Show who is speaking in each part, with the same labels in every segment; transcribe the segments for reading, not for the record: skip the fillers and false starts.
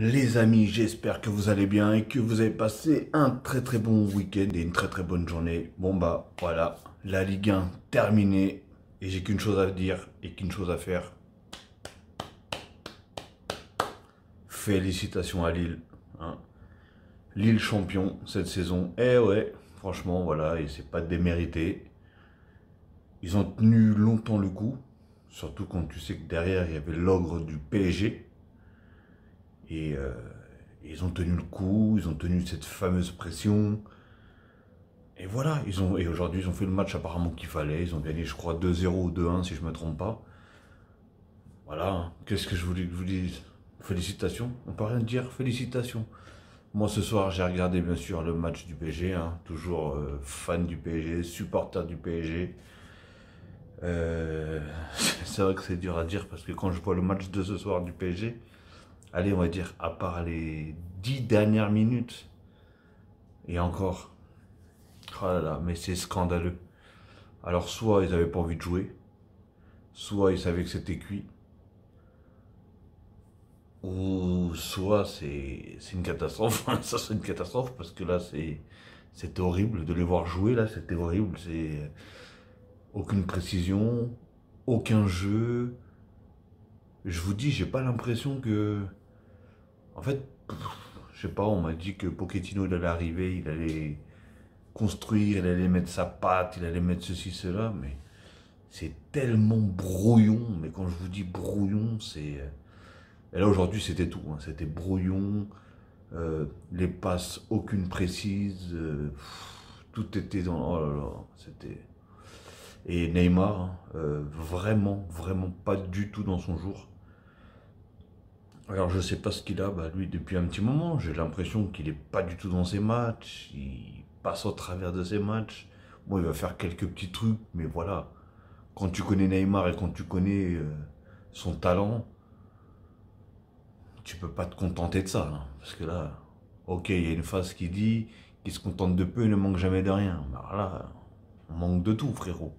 Speaker 1: Les amis, j'espère que vous allez bien et que vous avez passé un très bon week-end et une très bonne journée. Bon bah voilà, la Ligue 1 terminée et j'ai qu'une chose à dire et qu'une chose à faire. Félicitations à Lille, hein. Lille champion cette saison. Eh ouais, franchement voilà, et c'est pas démérité. Ils ont tenu longtemps le coup, surtout quand tu sais que derrière il y avait l'ogre du PSG. Et ils ont tenu le coup, ils ont tenu cette fameuse pression. Et voilà, et aujourd'hui ils ont fait le match apparemment qu'il fallait. Ils ont gagné, je crois, 2-0 ou 2-1 si je ne me trompe pas. Voilà, hein. Qu'est-ce que je voulais que je vous dise? Félicitations, on peut rien dire, félicitations. Moi ce soir j'ai regardé bien sûr le match du PSG, hein. Toujours fan du PSG, supporter du PSG. Euh, c'est vrai que c'est dur à dire parce que quand je vois le match de ce soir du PSG, allez, on va dire, à part les 10 dernières minutes, et encore, oh là là, mais c'est scandaleux. Alors, soit ils n'avaient pas envie de jouer, soit ils savaient que c'était cuit, ou soit c'est une catastrophe. Ça, c'est une catastrophe parce que là, c'était horrible de les voir jouer, là, c'était horrible. C'est aucune précision, aucun jeu. Je vous dis, j'ai pas l'impression que. En fait, je sais pas, on m'a dit que Pochettino, il allait arriver, il allait construire, il allait mettre sa patte, il allait mettre ceci, cela, mais c'est tellement brouillon. Mais quand je vous dis brouillon, c'est. Et là aujourd'hui c'était tout, hein. C'était brouillon, les passes aucune précise, tout était dans. Oh là là, c'était. Et Neymar, hein, vraiment pas du tout dans son jour. Alors je sais pas ce qu'il a, bah, lui depuis un petit moment, j'ai l'impression qu'il est pas du tout dans ses matchs, il passe au travers de ses matchs. Bon, il va faire quelques petits trucs, mais voilà. Quand tu connais Neymar et quand tu connais son talent, tu peux pas te contenter de ça, hein. Parce que là, ok, il y a une phrase qui dit qu'il se contente de peu et ne manque jamais de rien. Mais alors là, on manque de tout, frérot.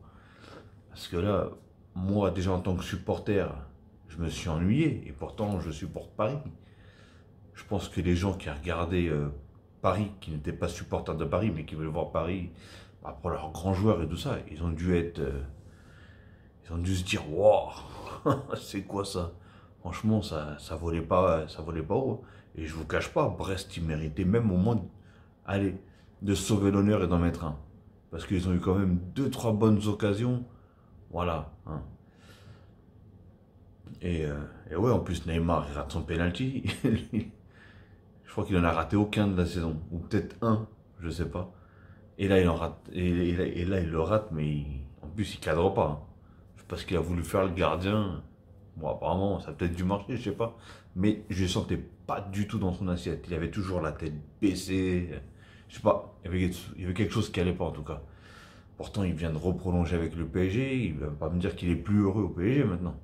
Speaker 1: Parce que là, moi, déjà en tant que supporter, je me suis ennuyé et pourtant je supporte Paris. Je pense que les gens qui regardaient Paris, qui n'étaient pas supporters de Paris, mais qui veulent voir Paris, bah, pour leurs grands joueurs et tout ça, ils ont dû être. Ils ont dû se dire, waouh, c'est quoi ça? Franchement, ça volait pas haut. Et je vous cache pas, Brest, ils méritaient même au moins, allez, de sauver l'honneur et d'en mettre un. Parce qu'ils ont eu quand même deux, trois bonnes occasions. Voilà, hein. Et, euh, et ouais, en plus, Neymar, il rate son penalty. Je crois qu'il en a raté aucun de la saison. Ou peut-être un, je sais pas. Et là, il en rate. Et là, il le rate, mais en plus, il cadre pas, hein. Parce qu'il a voulu faire le gardien. Bon, apparemment, ça a peut-être dû marcher, je sais pas. Mais je ne sentais pas du tout dans son assiette. Il avait toujours la tête baissée. Je sais pas, il y avait quelque chose qui allait pas en tout cas. Pourtant, il vient de reprolonger avec le PSG. Il va pas me dire qu'il est plus heureux au PSG maintenant.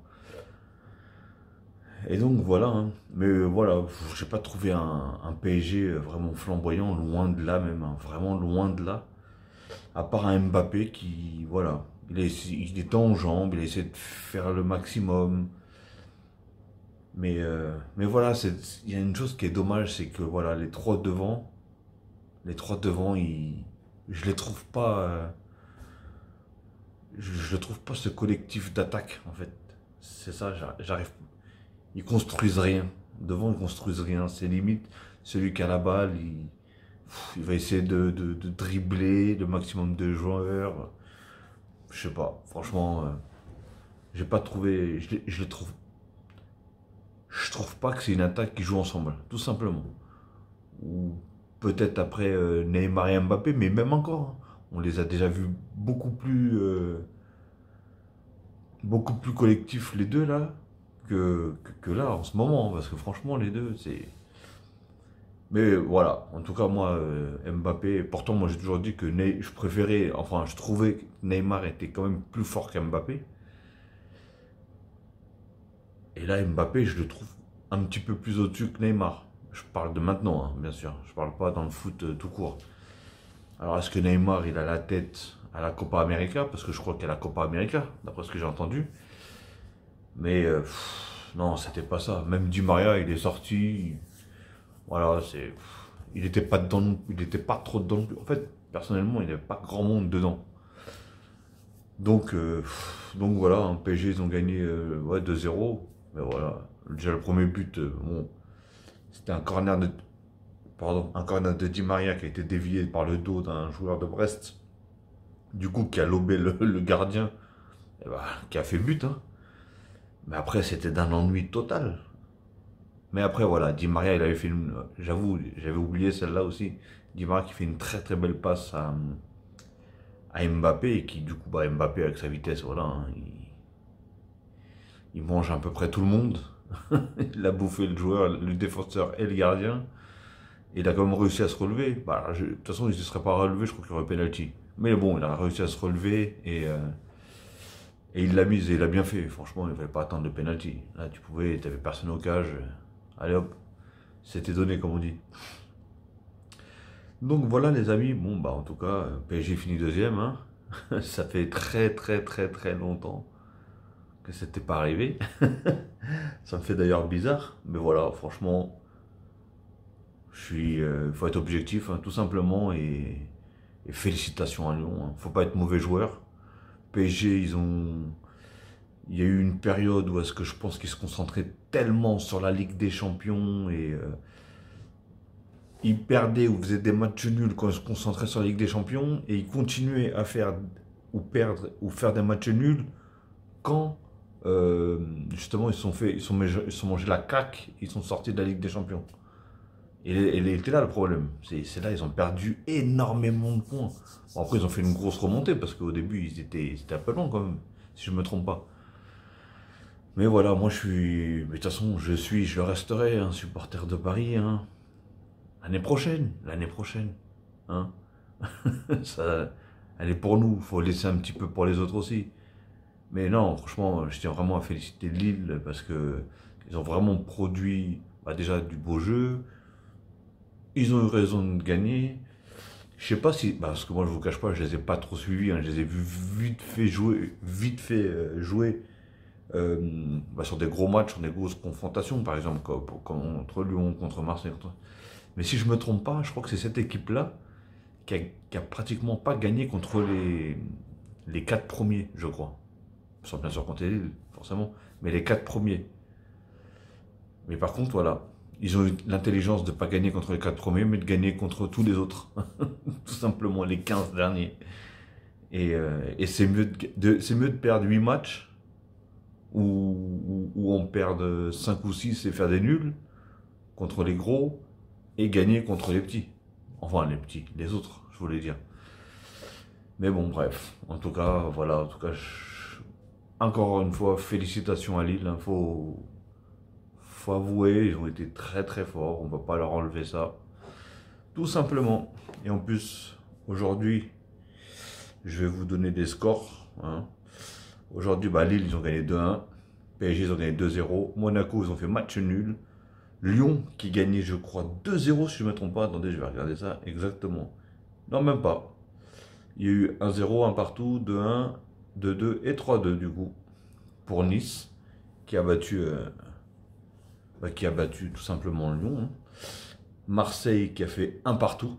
Speaker 1: Et donc voilà, hein. Mais voilà, j'ai pas trouvé un PSG vraiment flamboyant, loin de là même, hein. Vraiment loin de là. À part un Mbappé qui, voilà, il était en jambes, il a essayé de faire le maximum. Mais voilà, il y a une chose qui est dommage, c'est que voilà, les trois devant, je les trouve pas, je le trouve pas ce collectif d'attaque en fait. C'est ça, j'arrive. Ils construisent rien. Devant, ils construisent rien. C'est limite celui qui a la balle, il va essayer de dribbler le maximum de joueurs. Je sais pas, franchement, j'ai pas trouvé, je les trouve. Je trouve pas que c'est une attaque qui joue ensemble, tout simplement. Ou peut-être après Neymar et Mbappé, mais même encore, hein. On les a déjà vus beaucoup plus collectifs les deux là que là en ce moment, hein, parce que franchement les deux c'est. Mais voilà, en tout cas moi Mbappé, pourtant moi j'ai toujours dit que je préférais, enfin je trouvais que Neymar était quand même plus fort qu'Mbappé. Et là, Mbappé, je le trouve un petit peu plus au-dessus que Neymar. Je parle de maintenant, hein, bien sûr. Je parle pas dans le foot tout court. Alors, est-ce que Neymar, il a la tête à la Copa América? Parce que je crois qu'il y a la Copa América, d'après ce que j'ai entendu. Mais non, c'était pas ça. Même Di Maria, il est sorti. Voilà, il n'était pas dedans, il n'était pas trop dedans. En fait, personnellement, il n'y avait pas grand monde dedans. Donc voilà, en PSG, ils ont gagné ouais, 2-0. Mais voilà, déjà le premier but, bon, c'était un corner de Di Maria qui a été dévié par le dos d'un joueur de Brest. Du coup, qui a lobé le gardien, et bah, qui a fait but, hein. Mais après, c'était d'un ennui total. Mais après, voilà, Di Maria, il avait fait une. J'avoue, j'avais oublié celle-là aussi. Di Maria qui fait une très très belle passe à Mbappé, et qui, du coup, bah, Mbappé, avec sa vitesse, voilà, hein, il mange à peu près tout le monde. Il a bouffé le joueur, le défenseur et le gardien. Et il a quand même réussi à se relever. Bah, de toute façon, il ne se serait pas relevé, je crois qu'il y aurait penalty. Mais bon, il a réussi à se relever et il l'a mise et il a bien fait. Franchement, il ne fallait pas attendre le penalty. Là, tu pouvais, tu n'avais personne au cage. Allez hop, c'était donné, comme on dit. Donc voilà, les amis. Bon, bah en tout cas, PSG finit deuxième, hein. Ça fait très, très, très, très longtemps que c'était pas arrivé. Ça me fait d'ailleurs bizarre. Mais voilà, franchement, faut être objectif, hein, tout simplement. Et félicitations à Lyon, hein. Faut pas être mauvais joueur. PSG, il y a eu une période où est-ce que je pense qu'ils se concentraient tellement sur la Ligue des Champions et ils perdaient ou faisaient des matchs nuls quand ils se concentraient sur la Ligue des Champions et ils continuaient à faire ou perdre ou faire des matchs nuls quand justement ils sont mangés la claque, ils sont sortis de la Ligue des Champions. Et était là le problème. C'est là ils ont perdu énormément de points. Bon, après ils ont fait une grosse remontée parce qu'au début c'était un peu long quand même, si je ne me trompe pas. Mais voilà, moi je suis. Mais de toute façon, je le resterai, un supporter de Paris, hein. L'année prochaine. Hein. Ça, elle est pour nous, il faut laisser un petit peu pour les autres aussi. Mais non, franchement, je tiens vraiment à féliciter Lille parce que ils ont vraiment produit bah, déjà du beau jeu. Ils ont eu raison de gagner. Je sais pas si, bah, parce que moi je vous cache pas, je les ai pas trop suivis, hein, je les ai vus vite fait jouer bah, sur des gros matchs, sur des grosses confrontations, par exemple contre Lyon, contre Marseille. Mais si je me trompe pas, je crois que c'est cette équipe-là qui a pratiquement pas gagné contre les quatre premiers, je crois. Sans bien sûr compter Lille, forcément, mais les quatre premiers. Mais par contre, voilà, ils ont eu l'intelligence de ne pas gagner contre les quatre premiers, mais de gagner contre tous les autres. Tout simplement, les 15 derniers. Et c'est mieux de perdre 8 matchs, où on perd 5 ou 6 et faire des nuls contre les gros, et gagner contre les petits. Enfin, les petits, les autres, je voulais dire. Mais bon, bref. En tout cas, voilà. En tout cas, encore une fois, félicitations à Lille. Il faut avouer, ils ont été très très forts. On ne va pas leur enlever ça. Tout simplement. Et en plus, aujourd'hui, je vais vous donner des scores, hein. Aujourd'hui, bah, Lille, ils ont gagné 2-1. PSG, ils ont gagné 2-0. Monaco, ils ont fait match nul. Lyon qui gagnait, je crois, 2-0 si je ne me trompe pas. Attendez, je vais regarder ça exactement. Non, même pas. Il y a eu 1-0, 1 partout, 2-1, 2-2 et 3-2 du coup. Pour Nice, qui a battu tout simplement Lyon, hein. Marseille qui a fait 1 partout.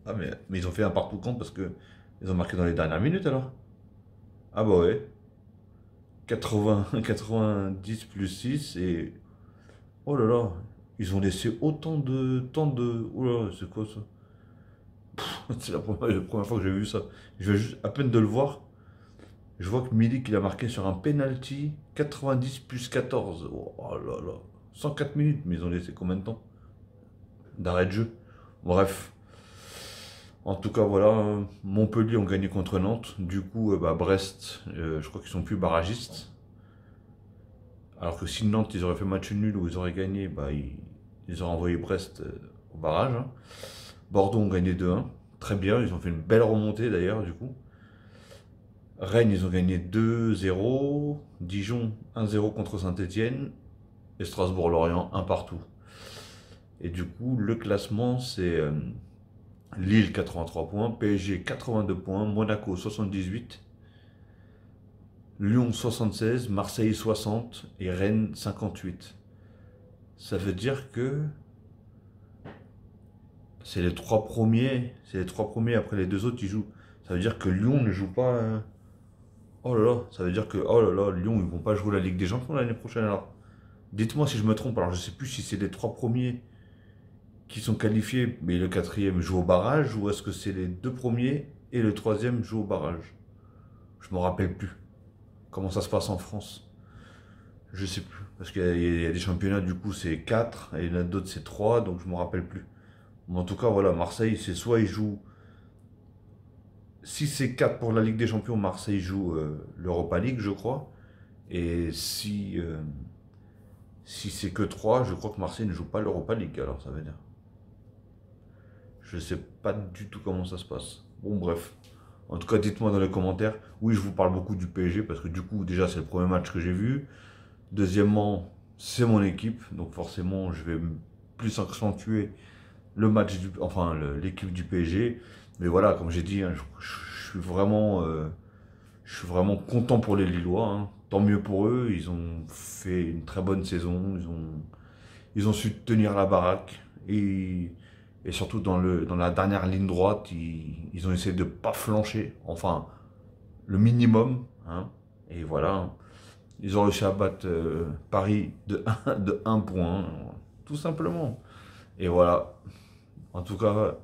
Speaker 1: Ah mais ils ont fait 1 partout quand? Parce que ils ont marqué dans les dernières minutes alors. Ah bah ouais. 90 plus 6 et oh là là, ils ont laissé autant de temps de. Oh là là, c'est quoi ça? C'est la première fois que j'ai vu ça. Je vais juste à peine de le voir. Je vois que Milik il a marqué sur un penalty 90 plus 14. Oh là là. 104 minutes, mais ils ont laissé combien de temps d'arrêt de jeu? Bref. En tout cas, voilà. Montpellier ont gagné contre Nantes. Du coup, bah, Brest, je crois qu'ils sont plus barragistes. Alors que si Nantes, ils auraient fait match nul ou ils auraient gagné, bah, ils auraient envoyé Brest au barrage, hein. Bordeaux ont gagné 2-1. Très bien, ils ont fait une belle remontée d'ailleurs, du coup. Rennes, ils ont gagné 2-0. Dijon, 1-0 contre Saint-Etienne. Et Strasbourg-Lorient, 1 partout. Et du coup, le classement, c'est Lille, 83 points. PSG, 82 points. Monaco, 78. Lyon, 76. Marseille, 60. Et Rennes, 58. ça veut dire que c'est les trois premiers. C'est les trois premiers, après les deux autres, ils jouent. Ça veut dire que Lyon ne joue pas. Oh là là, ça veut dire que oh là là, Lyon, ils vont pas jouer la Ligue des Champions l'année prochaine alors. Dites-moi si je me trompe. Alors je sais plus si c'est les trois premiers qui sont qualifiés, mais le quatrième joue au barrage, ou est-ce que c'est les deux premiers et le troisième joue au barrage? Je me rappelle plus. Comment ça se passe en France? Je sais plus. Parce qu'il y a des championnats, du coup, c'est 4 et il y en a d'autres, c'est 3, donc je me rappelle plus. Mais en tout cas, voilà, Marseille, c'est soit ils jouent. Si c'est 4 pour la Ligue des Champions, Marseille joue l'Europa League, je crois. Et si c'est que 3, je crois que Marseille ne joue pas l'Europa League, alors ça veut dire. Je sais pas du tout comment ça se passe. Bon, bref. En tout cas, dites-moi dans les commentaires. Oui, je vous parle beaucoup du PSG parce que du coup, déjà, c'est le premier match que j'ai vu. Deuxièmement, c'est mon équipe. Donc forcément, je vais plus accentuer le match enfin, l'équipe du PSG. Mais voilà, comme j'ai dit, hein, je suis vraiment content pour les Lillois, hein. Tant mieux pour eux. Ils ont fait une très bonne saison. Ils ont su tenir la baraque. Et surtout dans la dernière ligne droite, ils ont essayé de ne pas flancher. Enfin, le minimum, hein. Et voilà, hein. Ils ont réussi à battre Paris de 1 point, tout simplement. Et voilà. En tout cas,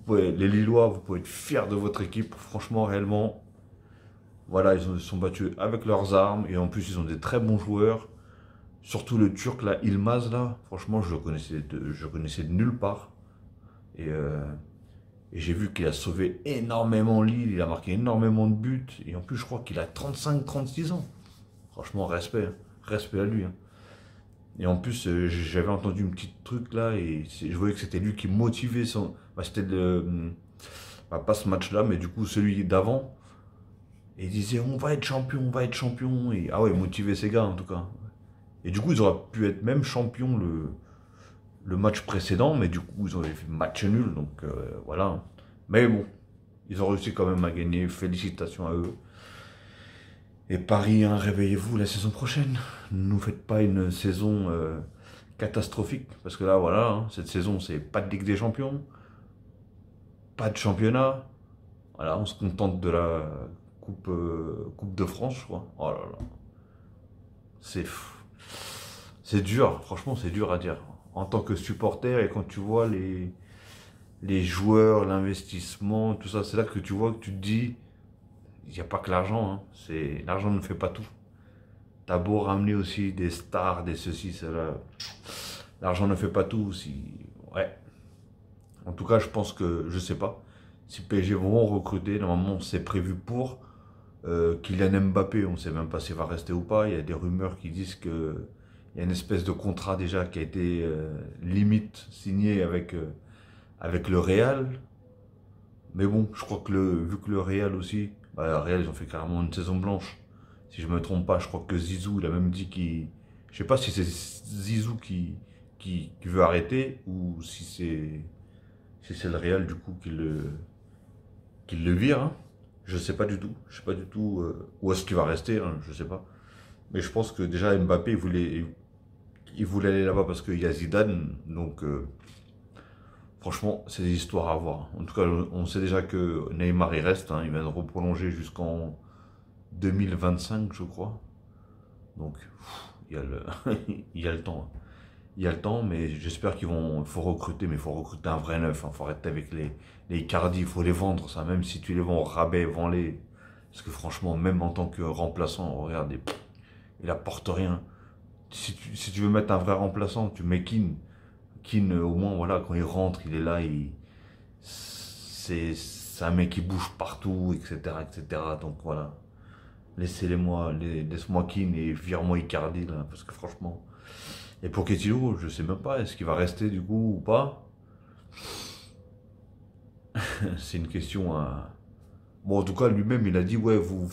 Speaker 1: les Lillois, vous pouvez être fiers de votre équipe. Franchement, réellement, voilà, ils se sont battus avec leurs armes. Et en plus, ils ont des très bons joueurs. Surtout le Turc, là, Ilmaz, là. Franchement, je le connaissais de nulle part. Et, euh, et j'ai vu qu'il a sauvé énormément Lille. Il a marqué énormément de buts. Et en plus, je crois qu'il a 35-36 ans. Franchement, respect, hein. Respect à lui, hein. Et en plus, j'avais entendu une petite truc là, et je voyais que c'était lui qui motivait son. Bah, c'était pas ce match-là, mais du coup celui d'avant. Et il disait on va être champion, on va être champion. Et, ah ouais, motiver ses gars en tout cas. Et du coup, ils auraient pu être même champion le match précédent, mais du coup, ils ont fait match nul, donc voilà. Mais bon, ils ont réussi quand même à gagner. Félicitations à eux. Et Paris, hein, réveillez-vous la saison prochaine. Ne nous faites pas une saison catastrophique. Parce que là, voilà, hein, cette saison, c'est pas de Ligue des Champions, pas de championnat. Voilà, on se contente de la Coupe de France, je crois. Oh là là. C'est fou. C'est dur, franchement, c'est dur à dire. En tant que supporter, et quand tu vois les joueurs, l'investissement, tout ça, c'est là que tu vois que tu te dis, il n'y a pas que l'argent, hein. L'argent ne fait pas tout. T'as beau ramener aussi des stars, des ceci, cela. L'argent ne fait pas tout. Ouais. En tout cas, je pense que, je sais pas, si PSG vont recruter, normalement c'est prévu pour Kylian Mbappé, on ne sait même pas s'il va rester ou pas. Il y a des rumeurs qui disent que il y a une espèce de contrat déjà qui a été limite signé avec le Real. Mais bon, je crois que vu que le Real aussi, bah, le Real ils ont fait carrément une saison blanche. Si je me trompe pas, je crois que Zizou, il a même dit qu'il. Je sais pas si c'est Zizou qui veut arrêter ou si c'est le Real du coup qui le vire, hein. Je sais pas du tout. Je sais pas du tout où est-ce qu'il va rester, hein, je sais pas. Mais je pense que déjà Mbappé il voulait aller là-bas parce qu'il y a Zidane. Donc franchement, c'est des histoires à voir. En tout cas, on sait déjà que Neymar il reste, hein, il va reprolonger jusqu'en 2025, je crois. Donc, il y a il y a le temps, hein. Il y a le temps, mais j'espère faut recruter, mais il faut recruter un vrai neuf, hein. Faut arrêter avec les Icardi, il faut les vendre, ça. Même si tu les vends au rabais, vends-les. Parce que franchement, même en tant que remplaçant, regarde, il apporte rien. Si tu veux mettre un vrai remplaçant, tu mets Keane. Keane, au moins, voilà, quand il rentre, il est là, c'est un mec qui bouge partout, etc., etc. Donc voilà. Laisse-moi Keane et vire-moi Icardi, là, parce que franchement. Et pour Ketilo, je sais même pas, est-ce qu'il va rester du coup ou pas? C'est une question à. Bon, en tout cas, lui-même, il a dit, ouais, vous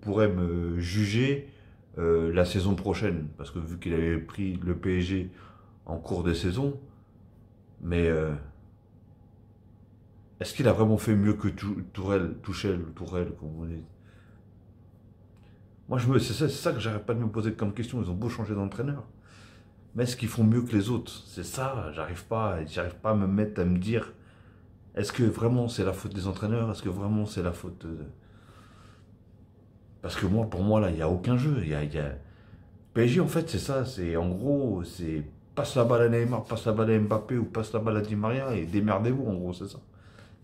Speaker 1: pourrez me juger la saison prochaine, parce que vu qu'il avait pris le PSG en cours de saison, mais est-ce qu'il a vraiment fait mieux que Tourelle, comme on dit? Moi, c'est ça que j'arrête pas de me poser comme question. Ils ont beau changer d'entraîneur. Mais est-ce qu'ils font mieux que les autres? C'est ça, j'arrive pas à me mettre à me dire, est-ce que vraiment c'est la faute des entraîneurs? Est-ce que vraiment c'est la faute Parce que moi, pour moi, là, il n'y a aucun jeu. PSG, en fait, c'est ça. C'est en gros, c'est passe la balle à Neymar, passe la balle à Mbappé ou passe la balle à Di Maria et démerdez-vous, en gros, c'est ça.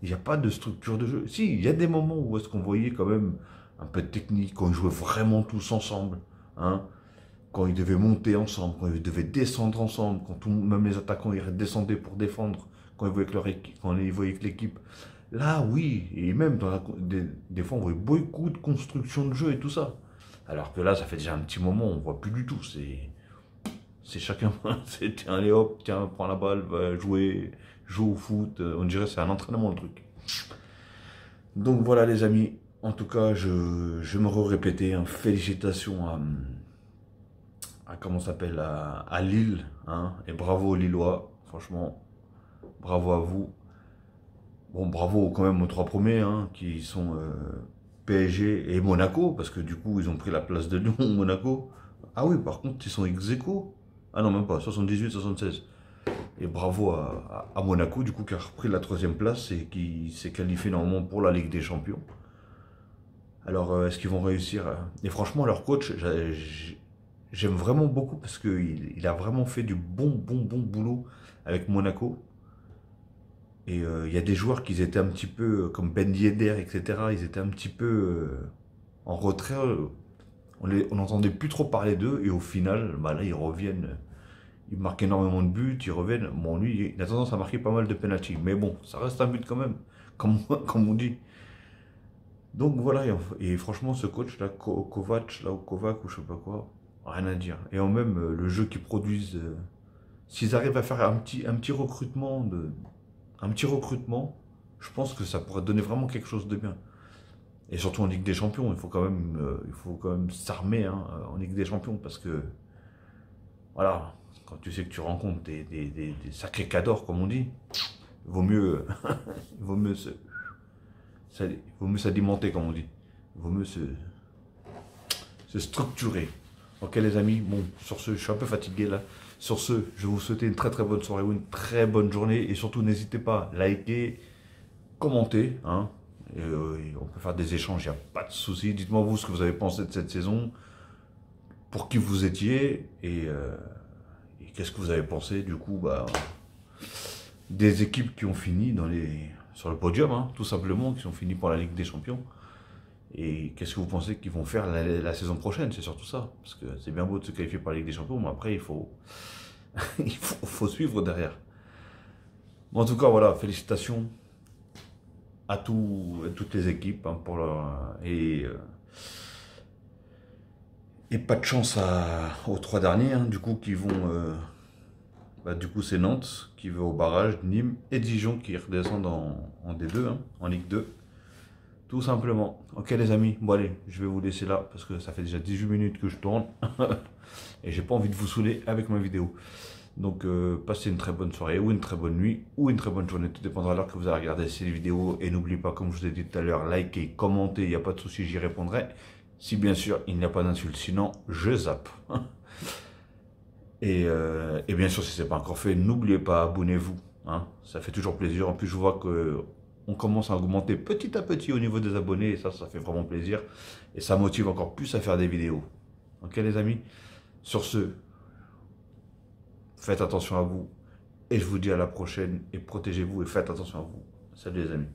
Speaker 1: Il n'y a pas de structure de jeu. Si, il y a des moments où est-ce qu'on voyait quand même un peu de technique, quand ils jouaient vraiment tous ensemble, hein, quand ils devaient monter ensemble, quand ils devaient descendre ensemble, quand même les attaquants ils descendaient pour défendre, quand ils voyaient que, quand ils voyaient que l'équipe. Là, oui, et même des fois, on voit beaucoup de construction de jeu et tout ça. Alors que là, ça fait déjà un petit moment, on voit plus du tout. C'est chacun, c'est tiens, allez hop, tiens, prends la balle, va jouer, joue au foot. On dirait que c'est un entraînement le truc. Donc voilà les amis, en tout cas, je me répéter, hein, félicitations à comment ça s'appelle, à Lille, hein, et bravo aux Lillois, franchement, bravo à vous. Bon, bravo quand même aux trois premiers, hein, qui sont PSG et Monaco, parce que du coup, ils ont pris la place de Lyon, Monaco. Ah oui, par contre, ils sont ex-aequo. Ah non, même pas, 78, 76. Et bravo à Monaco, du coup, qui a repris la troisième place et qui s'est qualifié normalement pour la Ligue des Champions. Alors, est-ce qu'ils vont réussir? Et franchement, leur coach, j'aime vraiment beaucoup parce qu'il a vraiment fait du bon boulot avec Monaco. Et il y a des joueurs qui étaient un petit peu, comme Ben Yedder, etc., ils étaient un petit peu en retrait. On n'entendait plus trop parler d'eux. Et au final, bah là, ils reviennent. Ils marquent énormément de buts, ils reviennent. Bon, lui, il a tendance à marquer pas mal de penalty. Mais bon, ça reste un but quand même, comme on dit. Donc voilà, et franchement, ce coach-là, Kovac, là, ou Kovac, ou je sais pas quoi, rien à dire. Et en même, le jeu qu'ils produisent, s'ils arrivent à faire un petit recrutement, je pense que ça pourrait donner vraiment quelque chose de bien. Et surtout en Ligue des Champions, il faut quand même s'armer, hein, en Ligue des Champions, parce que, voilà, quand tu sais que tu rencontres des sacrés cadors, comme on dit, il vaut mieux, il vaut mieux il vaut mieux s'alimenter, comme on dit. Il vaut mieux se structurer. Ok les amis, bon, sur ce, je suis un peu fatigué là. Sur ce, je vais vous souhaiter une très bonne soirée ou une très bonne journée. Et surtout, n'hésitez pas à liker, commenter, hein. Et on peut faire des échanges, il n'y a pas de souci. Dites-moi vous ce que vous avez pensé de cette saison, pour qui vous étiez, et qu'est-ce que vous avez pensé du coup des équipes qui ont fini sur le podium, hein, tout simplement, qui ont fini pour la Ligue des Champions. Et qu'est-ce que vous pensez qu'ils vont faire la saison prochaine? C'est surtout ça. Parce que c'est bien beau de se qualifier pour la Ligue des Champions, mais après, il faut, faut suivre derrière. Bon, en tout cas, voilà, félicitations à toutes les équipes, hein, et pas de chance aux trois derniers, hein, du coup, qui vont. Du coup, c'est Nantes qui va au barrage, Nîmes et Dijon qui redescendent en D2, hein, en Ligue 2. Tout simplement. Ok les amis, bon allez, je vais vous laisser là parce que ça fait déjà 18 minutes que je tourne et j'ai pas envie de vous saouler avec ma vidéo. Donc passez une très bonne soirée ou une très bonne nuit ou une très bonne journée, tout dépendra de l'heure que vous allez regarder ces vidéos. Et n'oubliez pas, comme je vous ai dit tout à l'heure, likez, commentez, il n'y a pas de souci, j'y répondrai. Si bien sûr il n'y a pas d'insulte, sinon je zappe. Et bien sûr, si ce n'est pas encore fait, n'oubliez pas, abonnez-vous, hein, ça fait toujours plaisir. En plus, je vois que on commence à augmenter petit à petit au niveau des abonnés, et ça fait vraiment plaisir. Et ça motive encore plus à faire des vidéos. Ok les amis? Sur ce, faites attention à vous, et je vous dis à la prochaine, et protégez-vous, et faites attention à vous. Salut les amis.